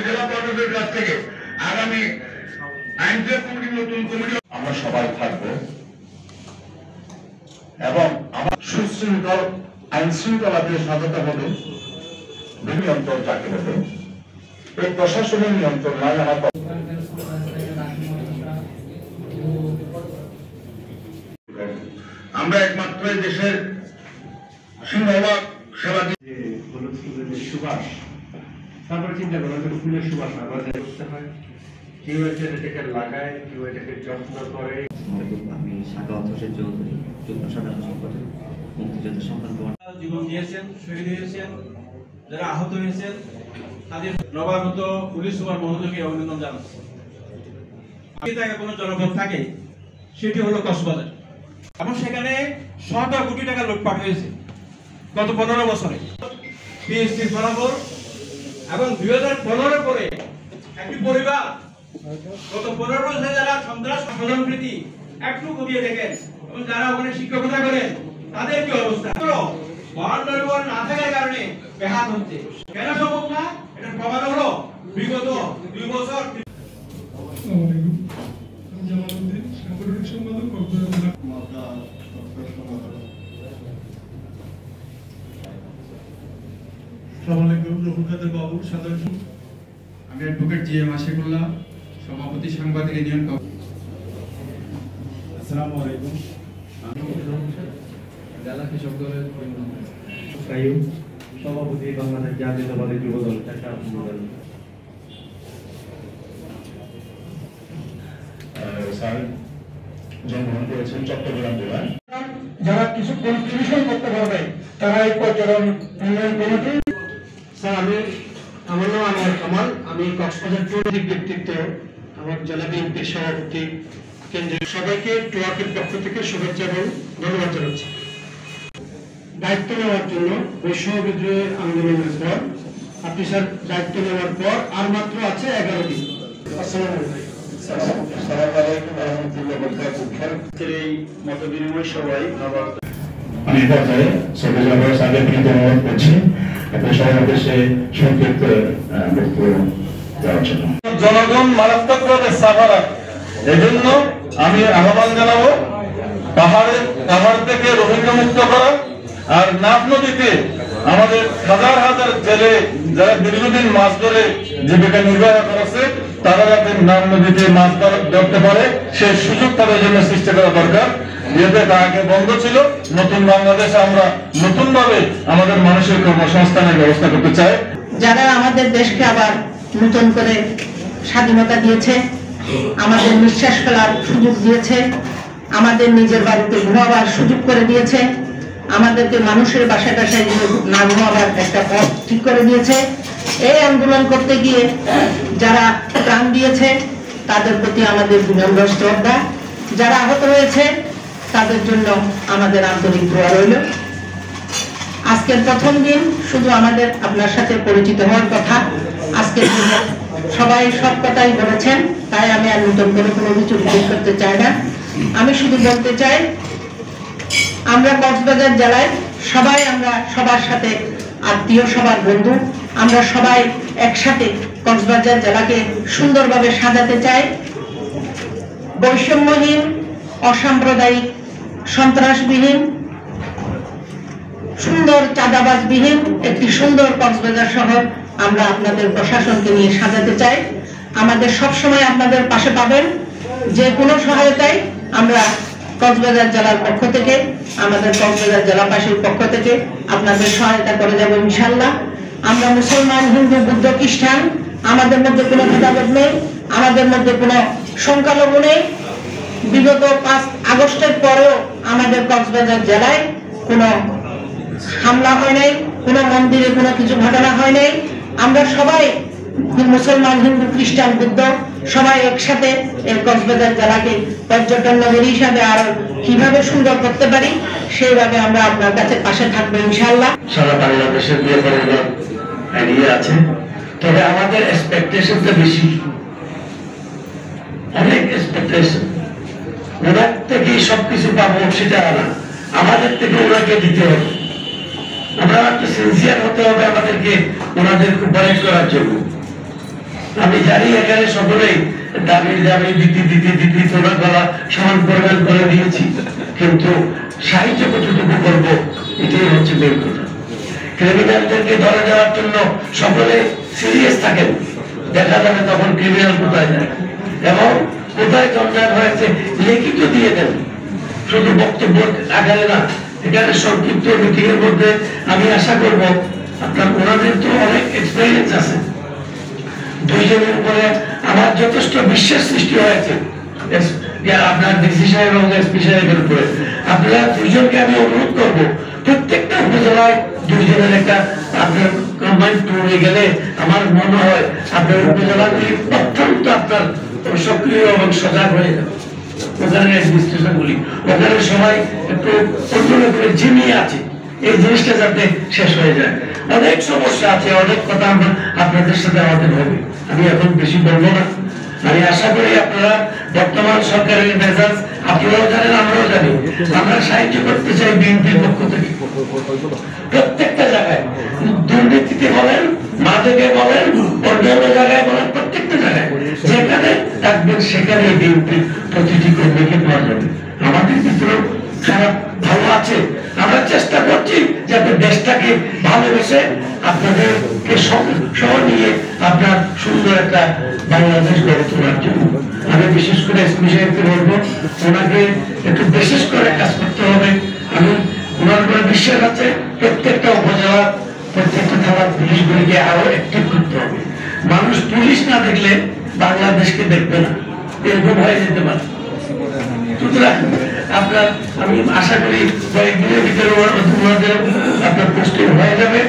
জেলা পর্ষদের কাছ থেকে আগামী আইনজীবী কমিটি নতুন কমিটি আমরা সবাই থাকবো এবং আমার সুশৃঙ্খল আইন শৃঙ্খলা দিয়ে সাজাতে হবে নিয়ন্ত্রণ যাকে বলে এই প্রশাসনের নিয়ন্ত্রণ নয় আমার আমরা একমাত্র দেশের সিংহভাগ সেবা দিয়ে হলুদ ফুলের সুবাস তারপরে চিন্তা করো ফুলের সুবাস আমাদের করতে হয় কেউ এটাকে লাগায় কেউ এটাকে যত্ন করে। আমি সাকাওয়াত হোসেন চৌধুরী যুগ্ম সাধারণ সম্পাদক মুক্তিযোদ্ধা সম্মান জীবন দিয়েছেন, শহীদ হয়েছেন, যারা আহত হয়েছেন তাদের নবাগত পুলিশ সুপার মহোদয়কে অভিনন্দন জানাচ্ছি। কোনো জনপদ থাকে সেটি হলো কক্সবাজার এবং সেখানে 100 কোটি টাকা লুটপাট হয়েছে গত 15 বছরে। পিএসসি ফলাফল এবং 2015 পরে একটি পরিবার গত 15 বছরে যারা সন্ত্রাস স্বজনপ্রীতি একটু কমিয়ে দেখেন এবং যারা ওখানে শিক্ষকতা করেন তাদের কি অবস্থা বাউন্ডারি ওয়াল না থাকার কারণে ব্যাহত হচ্ছে। কেন সম্ভব না? এটা প্রমাণ হলো বিগত 2 বছর। জামালউদ্দিন সাংগঠনিক সম্পাদক কক্সবাজার বাবু সাধারণ। আমি অ্যাডভোকেট জিএম আশিকুল্লাহ, সভাপতি সাংবাদিক ইউনিয়ন। আসসালামু আলাইকুম। জেলা কৃষক দলের সভাপতি বাংলাদেশ জাতীয়তাবাদী যুব দল জন্মগ্রহণ করেছেন চট্টগ্রাম জেলায়। যারা কিছু কন্ট্রিবিউশন করতে পারবে তারা এই পর্যটন উন্নয়ন কমিটি। স্যার আমার নাম আনোয়ার কামাল, আমি কক্সবাজার ট্যুরিস্ট ব্যক্তিত্ব, আমার জেলা বিএনপির সভাপতি, কেন্দ্রীয় সবাইকে টোয়াকের পক্ষ থেকে শুভেচ্ছা এবং ধন্যবাদ জানাচ্ছি দায়িত্ব নেওয়ার জন্য। বৈষম্য বিদ্রোহী আন্দোলনের পর আপনি স্যার দায়িত্ব নেওয়ার পর আর মাত্র আছে 11 দিন। আসসালামু আলাইকুম। এই মত বিনিময় সভায় আমি পর্যায়ে সরকার ধন্যবাদ করছি আপনার সমাবেশে সংক্ষিপ্ত বক্তব্য দেওয়ার জন্য। জনগণ মারাত্মকভাবে সাফার, এজন্য আমি আহ্বান জানাবো পাহাড় থেকে রোহিঙ্গা মুক্ত করা আর নাফ নদীতে আমাদের হাজার হাজার জেলে যারা দীর্ঘদিন মাছ ধরে জীবিকা নির্বাহ করেছে তারা যাতে নাফ নদীতে মাছ ধরতে পারে সেই সুযোগ তাদের জন্য সৃষ্টি করা দরকার। যেহেতু এটা আগে বন্ধ ছিল, নতুন বাংলাদেশে আমরা নতুন ভাবে আমাদের মানুষের কর্মসংস্থানের ব্যবস্থা করতে চাই। যারা আমাদের দেশকে আবার নতুন করে স্বাধীনতা দিয়েছে, আমাদের নিঃশ্বাস ফেলার সুযোগ দিয়েছে, আমাদের নিজের বাড়িতে ঘুমাবার সুযোগ করে দিয়েছে, আমাদেরকে মানুষের বাসায় বাসায় না ঘুমাবার একটা পথ ঠিক করে দিয়েছে। এই আন্দোলন করতে গিয়ে যারা প্রাণ দিয়েছে তাদের প্রতি আমাদের বিনম্র শ্রদ্ধা, যারা আহত হয়েছে তাদের জন্য আমাদের আন্তরিক দোয়া রইল। আজকের প্রথম দিন শুধু আমাদের আপনার সাথে পরিচিত হওয়ার কথা। আজকের দিনে সবাই সব কথাই বলেছেন, তাই আমি আর নতুন করে কোনো কিছু উল্লেখ করতে চাই না। আমি শুধু বলতে চাই আমরা কক্সবাজার জেলায় সবাই আমরা সবার সাথে আত্মীয়, সবার বন্ধু, আমরা সবাই একসাথে কক্সবাজার জেলাকে সুন্দরভাবে সাজাতে চাই। বৈষম্যহীন, অসাম্প্রদায়িক, সন্ত্রাসবিহীন, সুন্দর চাঁদাবাজবিহীন একটি সুন্দর কক্সবাজার শহর আমরা আপনাদের প্রশাসনকে নিয়ে সাজাতে চাই। আমাদের সব সময় আপনাদের পাশে পাবেন। যে কোনো সহায়তায় আমরা কক্সবাজার জেলার পক্ষ থেকে, আমাদের কক্সবাজার জেলাবাসীর পক্ষ থেকে আপনাদের সহায়তা করে যাব ইনশাআল্লাহ। আমরা মুসলমান, হিন্দু, বুদ্ধ, খ্রিস্টান, আমাদের মধ্যে কোনো ভেদাভেদ নেই, আমাদের মধ্যে কোনো সংখ্যালঘু নেই। বিগত 5 আগস্টের পরেও আমাদের কক্সবাজার জেলায় কোনো হামলা হয় নাই, কোনো মন্দিরে কোনো কিছু ঘটনা হয় নাই। আমরা সবাই মুসলমান, হিন্দু, খ্রিস্টান, বুদ্ধ সবাই একসাথে এই কক্সবাজার জেলাকে পর্যটন নগরী হিসাবে আরো কিভাবে সুন্দর করতে পারি সেইভাবে আমরা আপনার কাছে পাশে থাকবো ইনশাআল্লাহ। সারা বাংলাদেশের দিয়ে পরিবার এগিয়ে আছে, তবে আমাদের এক্সপেকটেশনটা বেশি, অনেক এক্সপেকটেশন। ওনার থেকে সবকিছু পাবো সেটা না, আমাদের থেকে ওনাকে দিতে হবে। আমরা একটু সিনসিয়ার হতে হবে আমাদেরকে ওনাদের কোঅপারেট করার জন্য। আমি জানি এখানে সকলেই দাবি দাবি দিতে তোলা গলা সমান পরিমাণ করে দিয়েছি, কিন্তু সাহায্য কতটুকু করবো এটাই হচ্ছে মেন কথা। ক্রিমিনালদেরকে ধরে যাওয়ার জন্য সকলে সিরিয়াস থাকেন, দেখা যাবে তখন ক্রিমিনাল কোথায় যায় এবং কোথায় জঞ্জাট হয়েছে লিখিত দিয়ে দেন, শুধু বক্তব্য আকারে না। এখানে সংক্ষিপ্ত মিটিং এর মধ্যে আমি আশা করব আপনার ওনাদের তো অনেক এক্সপেরিয়েন্স আছে, দুইজনের উপরে আমার যথেষ্ট বিশ্বাস সৃষ্টি হয়েছে আপনার ডিসি সাহেব এবং এসপি সাহেবের উপরে। আপনারা দুইজনকে আমি অনুরোধ করবো প্রত্যেকটা উপজেলায় দুইজনের একটা আপনার কম্বাইন্ড ট্যুরে গেলে আমার মনে হয় আপনার উপজেলাগুলি অত্যন্ত আপনার সক্রিয় এবং সজাগ হয়ে যাবে। ওখানে অ্যাডমিনিস্ট্রেশনগুলি ওখানে সবাই একটু অন্যরকম ঝিমিয়ে আছে, এই জিনিসটা যাতে শেষ হয়ে যায়। অনেক সমস্যা আছে, অনেক কথা আমরা আপনাদের সাথে আমাদের হবে, আমি এখন বেশি বলবো না। আমি আশা করি আপনারা বর্তমান সরকারের মেজাজ আপনারাও জানেন, আমরাও জানি, আমরা সাহায্য করতে চাই বিএনপির পক্ষ থেকে প্রত্যেকটা জায়গায়, দুর্নীতিতে বলেন, মাদকে বলেন, অন্যান্য জায়গায় বলেন, প্রত্যেকটা জায়গায় যেখানে থাকবেন সেখানে বিএনপির প্রতিটি কর্মীকে পাওয়া যাবে। আমাদের ভিতরে খারাপ ভালো আছে, আমরা চেষ্টা করছি যাতে দেশটাকে ভালোবেসে আপনাদেরকে সহ নিয়ে আপনার সুন্দর একটা বাংলাদেশ গড়ে তোলার জন্য। আমি বিশেষ করে এসপি সাহেবকে বলবো ওনাকে একটু বিশেষ করে কাজ করতে হবে। আমি ওনার উপরে বিশ্বাস আছে, প্রত্যেকটা উপজেলা প্রত্যেকটা থানার পুলিশগুলিকে আরো অ্যাক্টিভ করতে হবে। মানুষ পুলিশ না দেখলে বাংলাদেশকে দেখবে না, এরকম হয়ে যেতে পারে। সুতরাং আপনার আমি আশা করি কয়েকদিনের ভিতরে ওনাদের আপনার পোস্টিং হয়ে যাবে।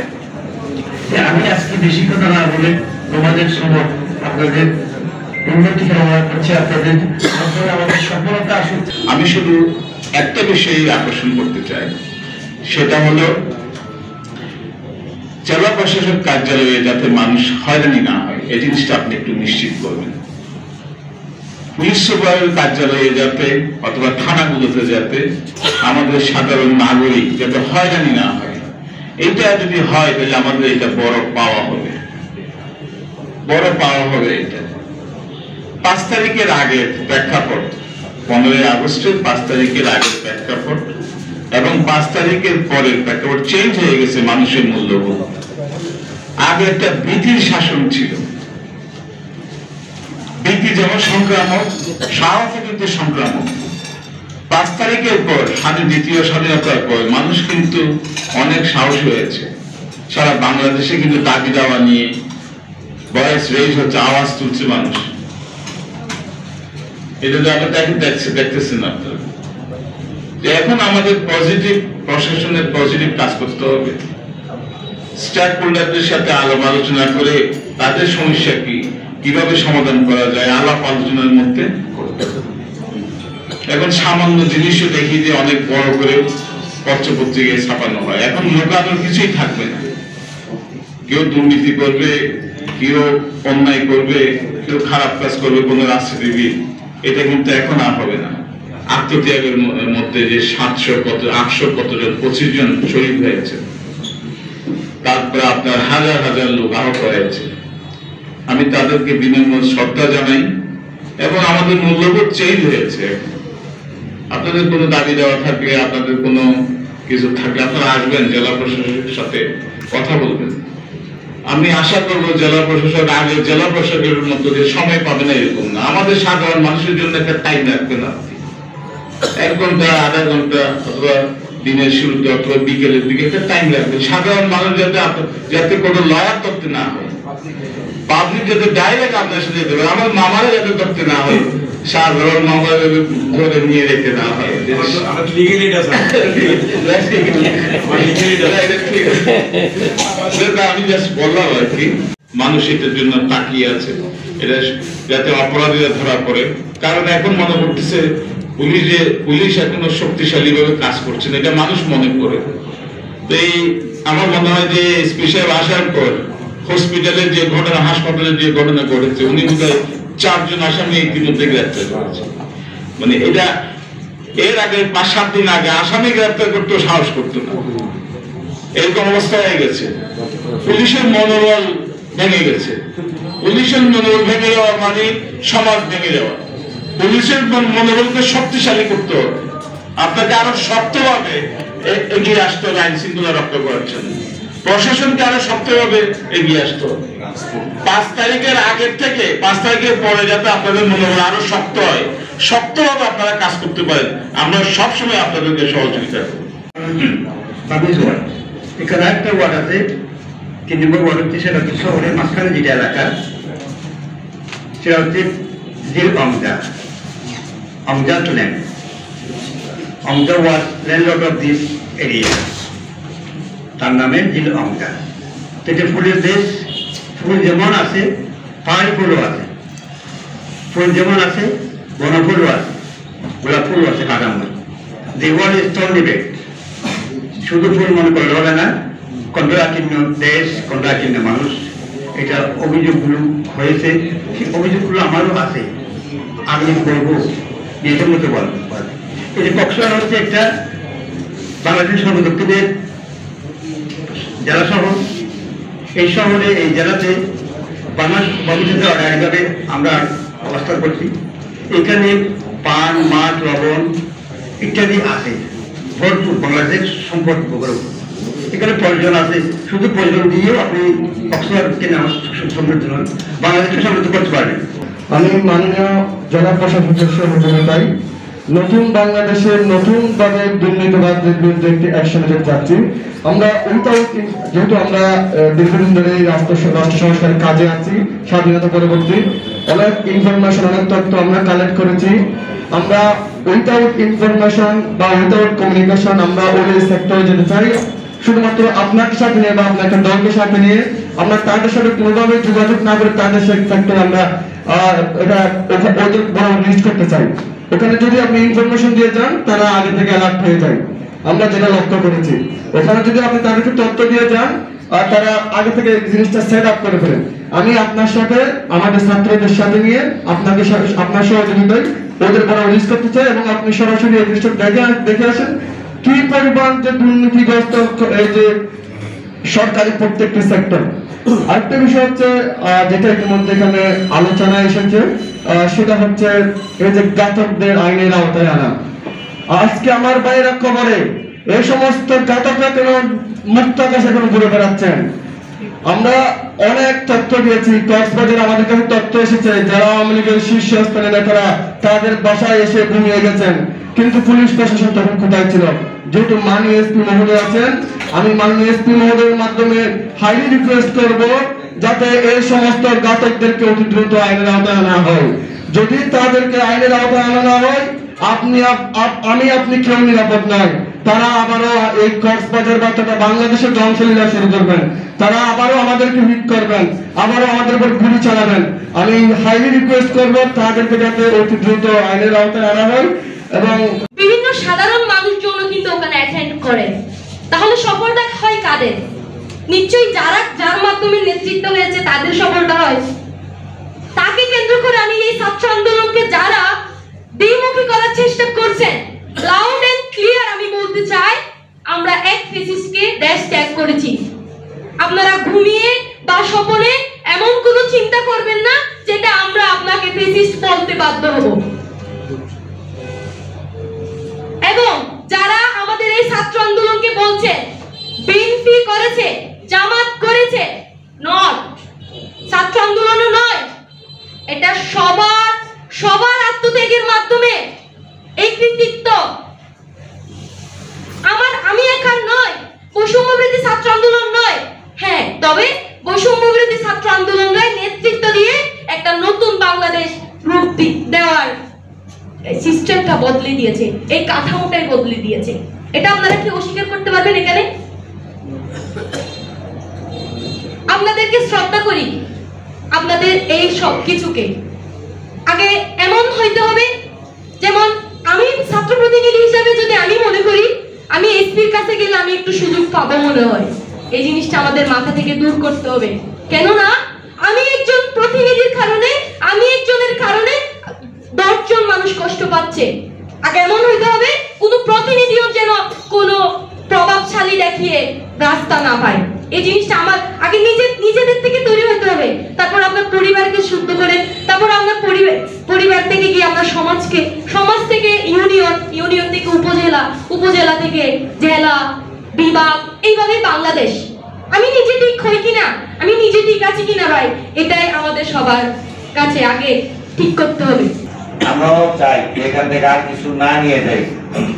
আমি আজকে বেশি কথা না বলে তোমাদের সময় আপনাদের উন্নতি কামনা করছি, আপনাদের আমাদের সফলতা আসুক। আমি শুধু একটা বিষয়ে আকর্ষণ করতে চাই, সেটা হলো জেলা প্রশাসক কার্যালয়ে যাতে মানুষ হয়রানি না হয় এই জিনিসটা আপনি একটু নিশ্চিত করবেন। পুলিশ সুপারের কার্যালয়ে যাতে অথবা থানাগুলোতে যাতে আমাদের সাধারণ নাগরিক যাতে হয়রানি না হয়, এইটা যদি হয় তাহলে আমাদের এটা বড় পাওয়া হবে, বড় পাওয়া হবে। এটা 5 তারিখের আগের প্রেক্ষাপট, 15 আগস্টের 5 তারিখের আগের প্রেক্ষাপট এবং 5 তারিখের পরের প্রেক্ষাপট চেঞ্জ হয়ে গেছে। মানুষের মূল্যবোধ, আগে একটা ভীতির শাসন ছিল, ভীতি যেমন সংক্রামক, সাহস কিন্তু সংক্রামক। 5 তারিখের পর দ্বিতীয় স্বাধীনতার পর মানুষ কিন্তু অনেক সাহস হয়েছে। সারা বাংলাদেশে কিন্তু দাবি দাওয়া নিয়ে ভয়েস রেজ হচ্ছে, আওয়াজ তুলছে মানুষ। এটা তো আপনারা দেখতেছেন আপনারা যে এখন আমাদের পজিটিভ প্রশাসনের পজিটিভ কাজ করতে হবে, স্টেক হোল্ডারদের সাথে আলাপ আলোচনা করে তাদের সমস্যা কি, কিভাবে সমাধান করা যায়, আলাপ আলোচনার মধ্যে করতে হবে। এখন সামান্য জিনিসও দেখি যে অনেক বড় করে পত্রপত্রিকায় ছাপানো হয়, এখন লোকানোর কিছুই থাকবে না। কেউ দুর্নীতি করবে, কেউ অন্যায় করবে, কেউ খারাপ কাজ করবে, কোন রাজনীতিবিদ, এটা কিন্তু এখন আর হবে না। আত্মত্যাগের মধ্যে যে 800 কতজন 25 জন শহীদ হয়েছে, তারপরে আপনার হাজার হাজার লোক আহত হয়েছে। আমি তাদেরকে বিনম্র শ্রদ্ধা জানাই এবং আমাদের মূল্যবোধ চেঞ্জ হয়েছে। আপনাদের কোনো দাবি দেওয়া থাকলে, আপনাদের কোনো কিছু থাকলে আপনারা আসবেন, জেলা প্রশাসকের সাথে কথা বলবেন। আমি আশা করবো জেলা প্রশাসক আগে জেলা প্রশাসকের মতো যে সময় পাবে না এরকম না, আমাদের সাধারণ মানুষের জন্য একটা টাইম রাখবেন আপনি, 1 ঘন্টা, আধা ঘন্টা, অথবা দিনের শুরুতে অথবা বিকেলের দিকে একটা টাইম রাখবেন। সাধারণ মানুষ যাতে কোনো লয়ার করতে না হয়, পাবলিক যাতে ডাইরেক্ট আপনার সাথে যেতে পারে, আমার মামারা যাতে করতে না হয়, সাধারণ মামলা ধরে নিয়ে রেখে না হয়। আমি জাস্ট বললাম আর কি, মানুষ এটার জন্য তাকিয়ে আছে, এটা যাতে অপরাধীরা ধরা পড়ে। কারণ এখন মনে করতেছে পুলিশ এখনো শক্তিশালী ভাবে কাজ করছে না, এটা মানুষ মনে করে। তো এই আমার মনে হয় যে স্পেশাল আসার পর হসপিটালের যে ঘটনা, হাসপাতালের যে ঘটনা ঘটেছে, উনি বোধহয় 4 জন আসামি ইতিমধ্যে গ্রেপ্তার করেছে। মানে এটা এর আগে 5-7 দিন আগে আসামি গ্রেপ্তার করতেও সাহস করতো না, এরকম অবস্থা হয়ে গেছে। পুলিশের মনোবল ভেঙে গেছে। পুলিশের মনোবল ভেঙে যাওয়া মানে সমাজ ভেঙে যাওয়া। পুলিশের মনোবলকে শক্তিশালী করতে হবে, আপনাকে আরো শক্তভাবে এগিয়ে আসতে হবে আইন শৃঙ্খলা রক্ষা করার জন্য। প্রশাসনকে আরো শক্তভাবে এগিয়ে আসতে হবে। 5 তারিখের আগের থেকে 5 তারিখের পরে যাতে আপনাদের মনোবল আরো শক্ত হয়, শক্তভাবে আপনারা কাজ করতে পারেন, আমরা সবসময় আপনাদেরকে সহযোগিতা করব। এখানে একটা ওয়ার্ড আছে, 3 নম্বর ওয়ার্ড হচ্ছে, সেটা হচ্ছে শহরের মাঝখানে যেটা এলাকা, সেটা হচ্ছে জিল অমজা টু ল্যান্ড। অমজা was landlord of this area, তার নামে জিল অমজা। এটা ফুলের দেশ, ফুল যেমন আছে পাহাড়ি ফুলও আছে, ফুল যেমন আছে বনফুলও আছে, গোলাপ ফুলও আছে, কাদাময়। The world is totally bad. শুধু ফুল মনে করলে হবে না, কন্ট্রাকিন্য দেশ, কন্ট্রাকিন্য মানুষ, এটা অভিযোগগুলো হয়েছে, সেই অভিযোগগুলো আমারও আছে, আমি বলবো নিজের মতো বলবো। এই যে কক্সবাজার হচ্ছে একটা বাংলাদেশের সর্বদক্ষিণের জেলা শহর। এই শহরে, এই জেলাতে বাংলাদেশ ভবিষ্যতে অনেকভাবে আমরা অবস্থান করছি। এখানে পান, মাছ, লবণ ইত্যাদি আছে ভরপুর, বাংলাদেশের সম্পদ গৌরব। এখানে প্রয়োজন আছে, শুধু প্রয়োজন দিয়েও আপনি কক্সবাজারকে সমৃদ্ধ নন, বাংলাদেশকে সমৃদ্ধ করতে পারবেন। আমি মাননীয় জেলা প্রশাসকের সহযোগিতায় নতুন বাংলাদেশের নতুনভাবে দুর্নীতিবাদদের বিরুদ্ধে একটি অ্যাকশন নিতে যাচ্ছি। আমরা যেহেতু আমরা দীর্ঘদিন ধরে রাষ্ট্র সংস্কারের কাজে আছি, স্বাধীনতা পরবর্তী অনেক ইনফরমেশন, অনেক তথ্য আমরা কালেক্ট করেছি। আমরা উইথাউট ইনফরমেশন বা উইথাউট কমিউনিকেশন আমরা ওই সেক্টরে যেতে চাই। শুধুমাত্র আপনাকে সাথে নিয়ে বা আপনাকে দলকে সাথে নিয়ে আমরা তাদের সাথে কোনোভাবে যোগাযোগ না করে তাদের সেক্টরে আমরা ওদের বড় লিস্ট করতে চাই। ওখানে যদি আপনি ইনফরমেশন দিয়ে যান, তারা আগে থেকে অ্যালার্ট হয়ে যায়, আমরা যেটা লক্ষ্য করেছি। ওখানে যদি আপনি তাদেরকে তথ্য দিয়ে যান, আর তারা আগে থেকে জিনিসটা সেট আপ করে ফেলেন। আমি আপনার সাথে, আমাদের ছাত্রদের সাথে নিয়ে আপনাকে আপনার সহযোগিতায় ওদের বড় লিস্ট করতে চাই, এবং আপনি সরাসরি এই জিনিসটা দেখে আসেন কি পরিমাণ যে দুর্নীতিগ্রস্ত এই যে সরকারি প্রত্যেকটি সেক্টর। আরেকটা বিষয় হচ্ছে যেটা ইতিমধ্যে এখানে আলোচনায় এসেছে, সেটা হচ্ছে এই যে ঘাতকদের আইনের আওতায় আনা। আজকে আমার ভাইয়েরা খবরে এই সমস্ত ঘাতকরা কেন মুক্ত আকাশে কেন ঘুরে বেড়াচ্ছেন? আমরা অনেক তথ্য দিয়েছি, কক্সবাজারে আমাদের কাছে তথ্য এসেছে যারা আওয়ামী লীগের শীর্ষস্থানীয় নেতারা তাদের বাসায় এসে ঘুমিয়ে গেছেন, কিন্তু পুলিশ প্রশাসন তখন কোথায় ছিল? যেহেতু মাননীয় এসপি মহোদয় আছেন, আমি মাননীয় এসপি মহোদয়ের মাধ্যমে হাইলি রিকোয়েস্ট করব যাতে এই সমস্ত ঘাতকদেরকে অতি দ্রুত আইনের আওতায় আনা হয়। যদি তাদেরকে আইনের আওতায় আনা না হয়, আপনি কেউ নিরাপদ নয়। তারা আবারও এই কক্সবাজার বা বাংলাদেশে ধ্বংসলীলা শুরু করবেন, তারা আবারও আমাদেরকে হিট করবেন, আবারও আমাদের উপর গুলি চালাবেন। আমি হাইলি রিকোয়েস্ট করব তাদেরকে যাতে অতি দ্রুত আইনের আওতায় আনা হয়। এবং বিভিন্ন সাধারণ মানুষজন কিন্তু ওখানে অ্যাটেন্ড করে, তাহলে সফলতা হয় কাদের? নিশ্চয়ই যার মাধ্যমে নেতৃত্ব হয়েছে তাদের সফলতা হয়। তাকে কেন্দ্র করে আমি এই ছাত্র আন্দোলনকে যারা দ্বিমুখী করার চেষ্টা করছেন, লাউড এন্ড ক্লিয়ার আমি বলতে চাই, আমরা এক ফেসিস্টকে দেশ ত্যাগ করেছি। আপনারা ঘুমিয়ে বা স্বপ্নে এমন কোনো চিন্তা করবেন না যেটা আমরা আপনাকে ফেসিস্ট বলতে বাধ্য হব। এবং যারা আমাদের এই ছাত্র আন্দোলনকে বলছে বিএনপি করেছে, জামাত করেছে, নট ছাত্র আন্দোলনও নয়, এটা সবার আত্মত্যাগের মাধ্যমে এই কৃতিত্ব। আমি একার নয়, বৈষম্য বিরোধী ছাত্র আন্দোলন নয়, হ্যাঁ, তবে বৈষম্য বিরোধী ছাত্র আন্দোলনের নেতৃত্ব দিয়ে একটা নতুন বাংলাদেশ রূপ দেওয়ার সিস্টেমটা বদলে দিয়েছে, এই কাঠামোটাই বদলে দিয়েছে। এটা আপনারা কি অস্বীকার করতে পারবেন? এখানে আপনাদেরকে শ্রদ্ধা করি, আপনাদের এই সব কিছুকে আগে এমন হইতে হবে, যেমন আমি ছাত্র প্রতিনিধি হিসাবে যদি আমি মনে করি আমি এসপির কাছে গেলে আমি একটু সুযোগ পাবো মনে হয়, এই জিনিসটা আমাদের মাথা থেকে দূর করতে হবে। কেননা আমি একজন প্রতিনিধির কারণে, আমি একজনের কারণে 10 জন মানুষ কষ্ট পাচ্ছে। আগে এমন হইতে হবে কোনো প্রতিনিধিও যেন কোনো প্রভাবশালী দেখিয়ে রাস্তা না পায়। এই জিনিসটা আমার আগে নিজেদের থেকে তৈরি হতে পরিবার থেকে গিয়ে আমরা সমাজ থেকে ইউনিয়ন থেকে উপজেলা থেকে জেলা, বিভাগ, এইভাবে বাংলাদেশ। আমি নিজে ঠিক হই কিনা, আমি নিজে ঠিক আছি কিনা ভাই, এটাই আমাদের সবার কাছে আগে ঠিক করতে হবে। আমরাও চাই এখান থেকে আর কিছু না নিয়ে যাই,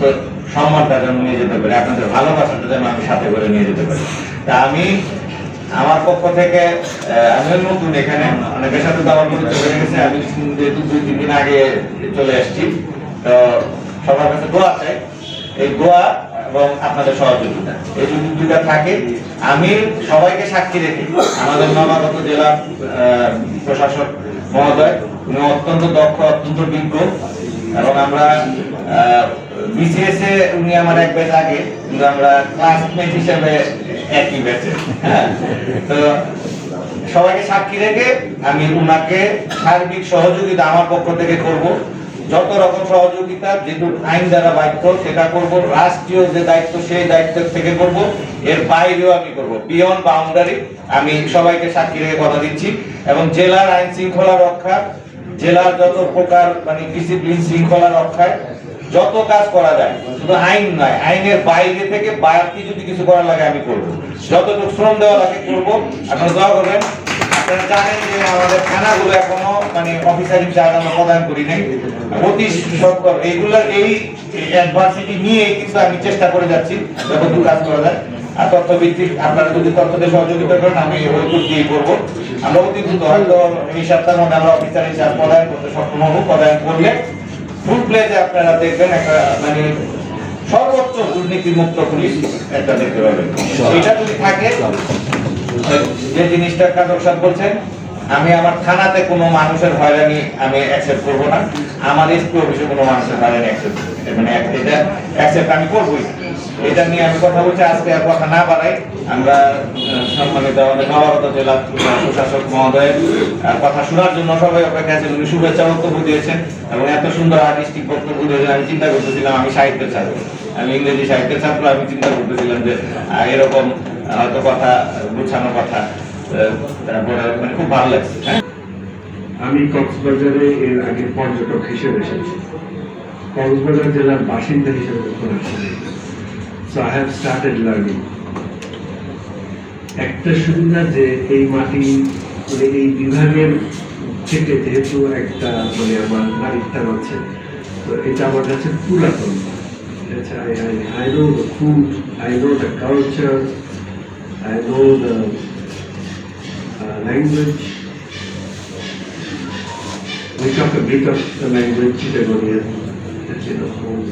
তো সম্মানটা যেন নিয়ে যেতে পারি, আপনাদের ভালোবাসাটা যেন আমি সাথে করে নিয়ে যেতে পারি। তা আমি আমার পক্ষ থেকে, আমিও নতুন এখানে, অনেকের সাথে তো আমার পরিচয় হয়ে গেছে, আমি যেহেতু 2-3 দিন আগে চলে এসেছি, তো সবার কাছে দোয়া চাই। এই দোয়া এবং আপনাদের সহযোগিতা, এই যদি দুইটা থাকে, আমি সবাইকে সাক্ষী রেখে আমাদের নবাগত জেলা প্রশাসক মহোদয়, উনি অত্যন্ত দক্ষ, অত্যন্ত বিজ্ঞ, এবং আমরা বিসিএস এ উনি আমার এক ব্যাচ আগে, কিন্তু আমরা ক্লাসমেট হিসেবে একই ব্যাচে। হ্যাঁ, তো সবাইকে সাক্ষী রেখে আমি উনাকে সার্বিক সহযোগিতা আমার পক্ষ থেকে করব। যত রকম সহযোগিতা, যেহেতু আইন দ্বারা বাধ্য, সেটা করব। রাষ্ট্রীয় যে দায়িত্ব, সেই দায়িত্ব থেকে করব, এর বাইরেও আমি করব, বিয়ন্ড বাউন্ডারি। আমি সবাইকে সাক্ষী রেখে কথা দিচ্ছি। এবং জেলার আইন শৃঙ্খলা রক্ষা, জেলার যত প্রকার ডিসিপ্লিন শৃঙ্খলা রক্ষায় যত কাজ করা যায়, শুধু আইন নয়, আইনের বাইরে থেকে বাড়তি যদি কিছু করা লাগে আমি করব, যতটুকু শ্রম দেওয়া লাগে করব। আপনারা দোয়া করবেন। আপনারা জানেন যে আমাদের থানাগুলো এখনো অফিসার হিসেবে আমরা প্রদান করি নাই, অতি সত্তর এইগুলোর এই অ্যাডভার্সিটি নিয়ে কিন্তু আমি চেষ্টা করে যাচ্ছি যতটুকু কাজ করা যায়। আর তথ্য ভিত্তিক আপনারা যদি তথ্য দিয়ে সহযোগিতা করেন, আমি ওইটুকু দিয়ে করবো। আমরা অতি দ্রুত হয়তো এই সপ্তাহের মধ্যে আমরা অফিসার হিসাবে প্রদান করতে সক্ষম হবো। প্রদান করলে ফুল প্লেজে আপনারা দেখবেন একটা সর্বোচ্চ দুর্নীতি মুক্ত পুলিশ একটা দেখতে পাবেন। এটা যদি থাকে, যে জিনিসটা কাজক সাহেব বলছেন, আমি আমার থানাতে কোনো মানুষের হয়রানি আমি অ্যাকসেপ্ট করবো না, আমার এসপি অফিসে কোনো মানুষের হয়রানি এটা অ্যাকসেপ্ট আমি করবোই। এটা নিয়ে আমি কথা বলছি। আজকে আর কথা না বাড়াই, আমরা সম্মানিত আমাদের নবাগত জেলা প্রশাসক মহোদয়ের কথা শোনার জন্য সবাই অপেক্ষা আছেন। উনি শুভেচ্ছা বক্তব্য দিয়েছেন এবং এত সুন্দর আর্টিস্টিক বক্তব্য দিয়েছেন। আমি চিন্তা করতেছিলাম, আমি সাহিত্যের ছাত্র, আমি ইংরেজি সাহিত্যের ছাত্র, আমি চিন্তা করতেছিলাম যে এরকম হয়তো কথা গুছানো কথা, তারপরে খুব ভালো লাগছে। আমি কক্সবাজারে এর আগে পর্যটক হিসেবে এসেছি, কক্সবাজার জেলার বাসিন্দা হিসেবে যখন আসছি, so I have started learning. একটা সুবিধা যে এই মাটি এই বিভাগের থেকে যেহেতু একটা আমার নারীটান আছে, তো এটা আমার কাছে পুরাতন। I know the food, I know the culture, I know the language. We talk a bit of the language Chittagonian,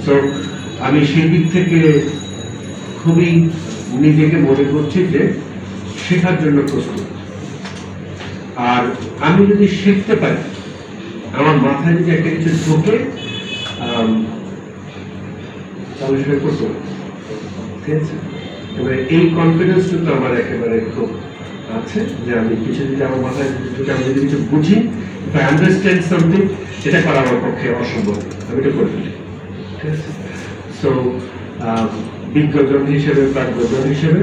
so আমি সেই দিক থেকে খুবই নিজেকে মনে করছি যে শেখার জন্য প্রস্তুত। আর আমি যদি শিখতে পারি, আমার মাথায় যদি একটা কিছু ঢোকে, তাহলে সেটা করতে পারি। ঠিক আছে, এবার এই কনফিডেন্সটা তো আমার একেবারে খুব আছে যে আমি কিছু যদি আমার মাথায় ঢুকে, আমি যদি কিছু বুঝি, if I understand something, এটা করা আমার পক্ষে অসম্ভব, আমি এটা করে ফেলি। ঠিক আছে, সো বিজ্ঞজন হিসেবে, প্রাজ্ঞজন হিসেবে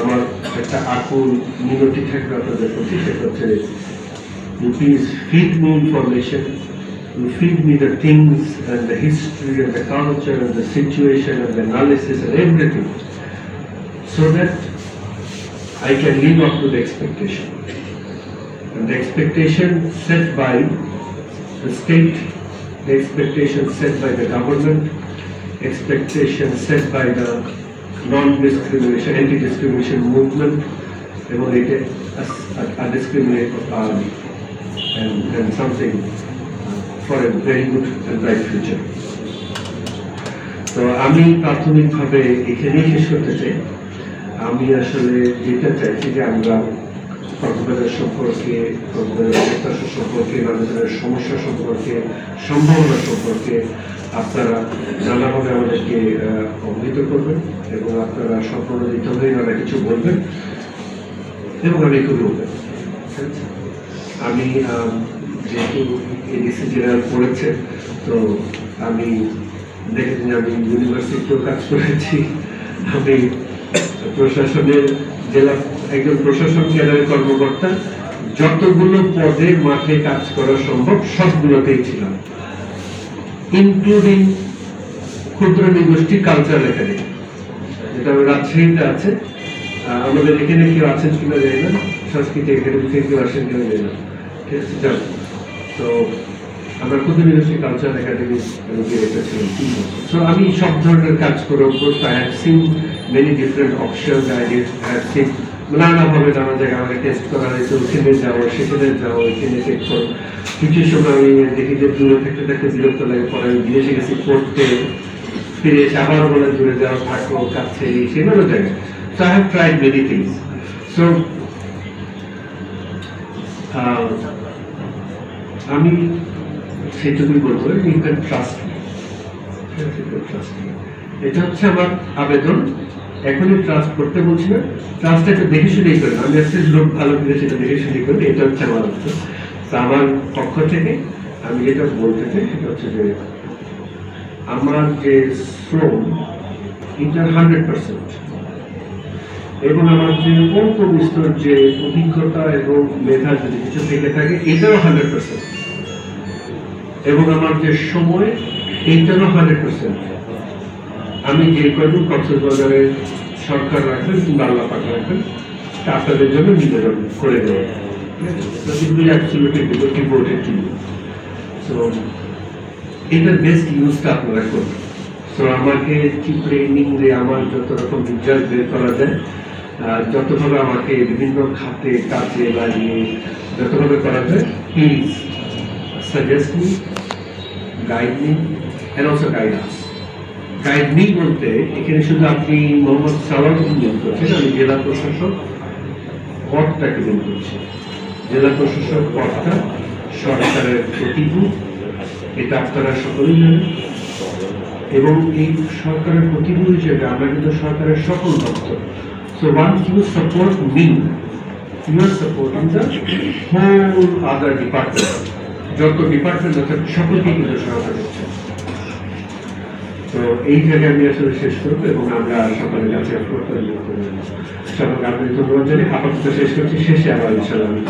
আমার একটা আকুল মিনতি থাকবে আপনাদের প্রতি, সেটা হচ্ছে you please feed me information, you feed me the things and the history and the culture and the situation and the analysis and everything, so that I can live up to the expectation. And the expectation set by the state, the expectation set by the government, expectation set by the non-discrimination, anti-discrimination movement, এবং এটা discriminate of army and something for a very good and bright future. তো আমি প্রাথমিকভাবে এখানেই শেষ করতে চাই। আমি আসলে যেটা চাইছি যে আমরা কক্সবাজার সম্পর্কে, কক্সবাজার প্রত্যাশা সম্পর্কে, মানুষের সমস্যা সম্পর্কে, সম্ভাবনা সম্পর্কে আপনারা নানাভাবে আমাদেরকে অবহিত করবেন এবং আপনারা সম্পূর্ণিত হয়ে নানা কিছু বলবেন এবং আমি একটু বলবেন। আমি যেহেতু এডিসি জেনারেল পড়েছে, তো আমি দেখেছি আমি ইউনিভার্সিটিতেও কাজ করেছি, আমি প্রশাসনের জেলা একজন প্রশাসন ক্যাডারের কর্মকর্তা, যতগুলো পদে মাঠে কাজ করা সম্ভব সবগুলোতেই ছিলাম, ইনক্লুডিং ক্ষুদ্র নিগোষ্ঠী কালচারাল একাডেমি, যেটা রাজশাহীতে আছে। আমাদের এখানে কেউ আছেন কিনা জানি না, সংস্কৃতি একাডেমি থেকে কেউ আসেন কিনা জানি না, ঠিক আছে জান। তো আমরা ক্ষুদ্র নিগোষ্ঠী কালচারাল একাডেমি ডিরেক্টর ছিলাম 3 বছর। সো আমি সব ধরনের কাজ করে অভ্যস্ত। I have seen many different options, I have seen নানাভাবে নানা জায়গায় আমাকে টেস্ট করা হয়েছে, ওখানে যাও সেখানে যাও এখানে চেক করো। কিছু সময় আমি দেখি যে দূরে থাকতে থাকতে বিরক্ত লাগে, পরে আমি বিদেশে গেছি পড়তে, ফিরে এসে আবার বলে দূরে যাওয়া থাকো কাছে সেগুলো জায়গায়। So I have tried many things. So আমি সেটুকুই বলবো, ইউ ক্যান ট্রাস্ট মি, এটা হচ্ছে আমার আবেদন। এখনই ট্রাস্ট করতে বলছি না, ট্রাস্টটা একটু দেখে শুনেই করেন। আমি আসলে লোক ভালো করে সেটা দেখে শুনেই করি, এটা হচ্ছে আমার উত্তর। আমার পক্ষ থেকে আমি যেটা বলতে চাই সেটা হচ্ছে যে আমার যে শ্রম এটা 100%, এবং আমার যে অল্প বিস্তর যে অভিজ্ঞতা এবং মেধা যদি কিছু থেকে থাকে এটাও 100%, এবং আমার যে সময় এইটারও 100%। আমি যে কয়দিন কক্সবাজারে সরকার রাখবেন কিংবা আল্লাহ পাক রাখবেন তা আপনাদের জন্য নিবেদন করে দেওয়া। এটার বেস্ট ইউজটা আপনারা করবেন। তো আমাকে ট্রেনিং দিয়ে আমার যত রকম রিজাল্ট বের করা যায়, যতভাবে আমাকে বিভিন্ন খাতে কাজে লাগিয়ে যতভাবে করা যায়, please suggest me, guide me and also guide us. Guide me বলতে এখানে শুধু আপনি মোহাম্মদ সালাউদ্দিন মেন করছেন, আমি জেলা প্রশাসক পদটাকে মেন করছি। জেলা প্রশাসক পদটা সরকারের প্রতিভূ, এটা আপনারা সকলেই জানেন, এবং এই সরকারের প্রতিভূ হিসেবে আমরা কিন্তু সরকারের সকল দপ্তর। So once you support me, you are supporting the whole other department. যত ডিপার্টমেন্ট আছে সকলকে কিন্তু সহায়তা করছে। তো এই জায়গায় আমি আসলে শেষ করবো, এবং আমরা সকলের কাছে সকলকে আমি ধন্যবাদ জানি। আপাতত শেষ করছি, শেষে আবার ইনশাআল্লাহ আমি